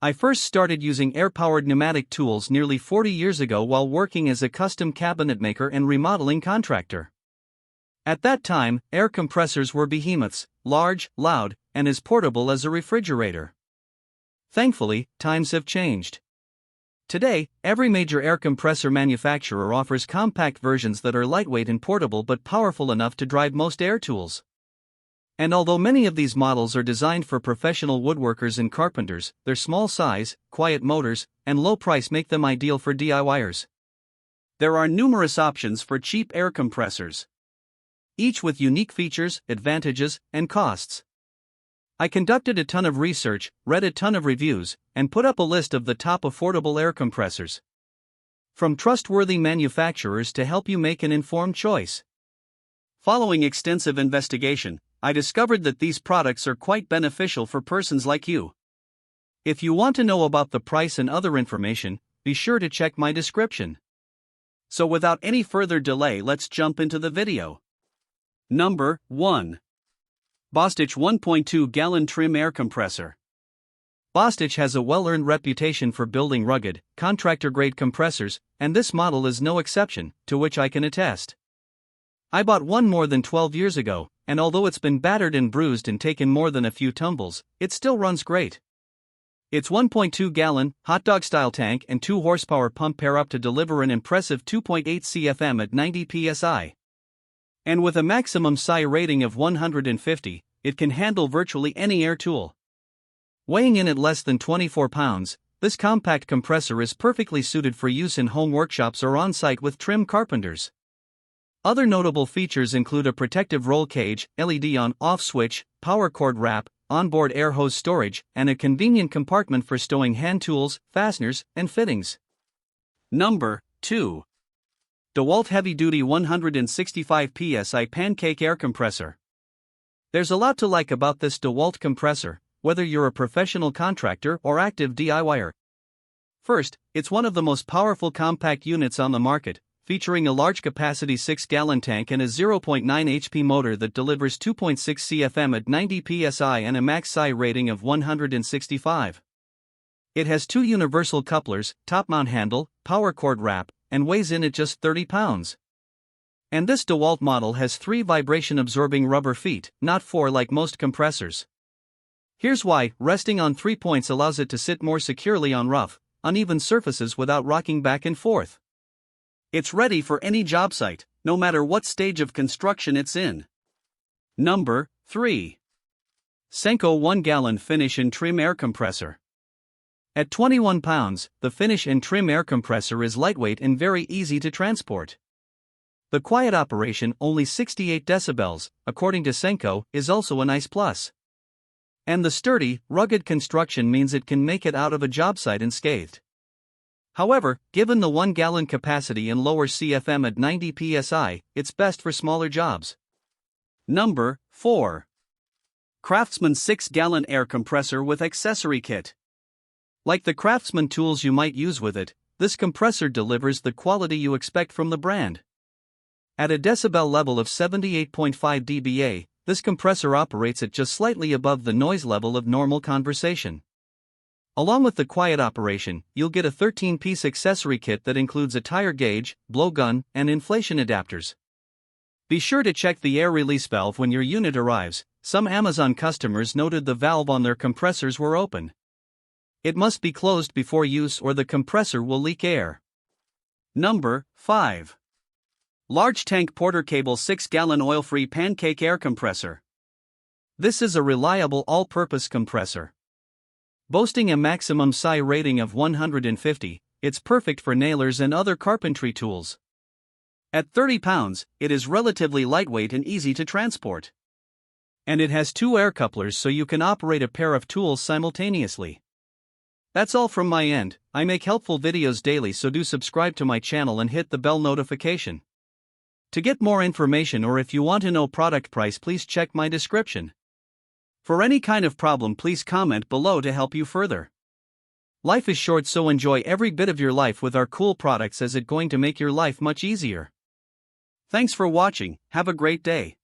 I first started using air-powered pneumatic tools nearly 40 years ago while working as a custom cabinet maker and remodeling contractor. At that time, air compressors were behemoths, large, loud, and as portable as a refrigerator. Thankfully, times have changed. Today, every major air compressor manufacturer offers compact versions that are lightweight and portable but powerful enough to drive most air tools. And although many of these models are designed for professional woodworkers and carpenters, their small size, quiet motors, and low price make them ideal for DIYers. There are numerous options for cheap air compressors, each with unique features, advantages, and costs. I conducted a ton of research, read a ton of reviews, and put up a list of the top affordable air compressors from trustworthy manufacturers to help you make an informed choice. Following extensive investigation, I discovered that these products are quite beneficial for persons like you. If you want to know about the price and other information, be sure to check my description. So without any further delay, let's jump into the video. Number 1. Bostitch 1.2-gallon trim air compressor. Bostitch has a well-earned reputation for building rugged, contractor-grade compressors, and this model is no exception, to which I can attest. I bought one more than 12 years ago, and although it's been battered and bruised and taken more than a few tumbles, it still runs great. Its 1.2-gallon, hot dog-style tank and 2 horsepower pump pair up to deliver an impressive 2.8 CFM at 90 psi. And with a maximum psi rating of 150, it can handle virtually any air tool. Weighing in at less than 24 pounds, this compact compressor is perfectly suited for use in home workshops or on-site with trim carpenters. Other notable features include a protective roll cage, LED on-off switch, power cord wrap, onboard air hose storage, and a convenient compartment for stowing hand tools, fasteners, and fittings. Number 2. DeWalt Heavy Duty 165 psi Pancake Air Compressor. There's a lot to like about this DeWalt compressor, whether you're a professional contractor or active DIYer. First, it's one of the most powerful compact units on the market, featuring a large capacity 6-gallon tank and a 0.9 HP motor that delivers 2.6 CFM at 90 psi and a max psi rating of 165. It has 2 universal couplers, top mount handle, power cord wrap, and weighs in at just 30 pounds. And this DeWalt model has 3 vibration-absorbing rubber feet, not 4 like most compressors. Here's why: resting on 3 points allows it to sit more securely on rough, uneven surfaces without rocking back and forth. It's ready for any job site, no matter what stage of construction it's in. Number 3. Senco 1-gallon Finish and Trim Air Compressor. At 21 pounds, the Finish and Trim Air Compressor is lightweight and very easy to transport. The quiet operation, only 68 decibels, according to Senco, is also a nice plus. And the sturdy, rugged construction means it can make it out of a job site unscathed. However, given the 1-gallon capacity and lower CFM at 90 psi, it's best for smaller jobs. Number 4. Craftsman 6-gallon air compressor with accessory kit. Like the Craftsman tools you might use with it, this compressor delivers the quality you expect from the brand. At a decibel level of 78.5 dBA, this compressor operates at just slightly above the noise level of normal conversation. Along with the quiet operation, you'll get a 13-piece accessory kit that includes a tire gauge, blowgun, and inflation adapters. Be sure to check the air release valve when your unit arrives. Some Amazon customers noted the valve on their compressors were open. It must be closed before use or the compressor will leak air. Number 5. Large Tank Porter Cable 6-gallon Oil-Free Pancake Air Compressor. This is a reliable all-purpose compressor. Boasting a maximum psi rating of 150, it's perfect for nailers and other carpentry tools. At 30 pounds, it is relatively lightweight and easy to transport. And it has 2 air couplers so you can operate a pair of tools simultaneously. That's all from my end. I make helpful videos daily, so do subscribe to my channel and hit the bell notification. To get more information or if you want to know product price, please check my description. For any kind of problem, please comment below to help you further. Life is short, so enjoy every bit of your life with our cool products, as it's going to make your life much easier. Thanks for watching. Have a great day.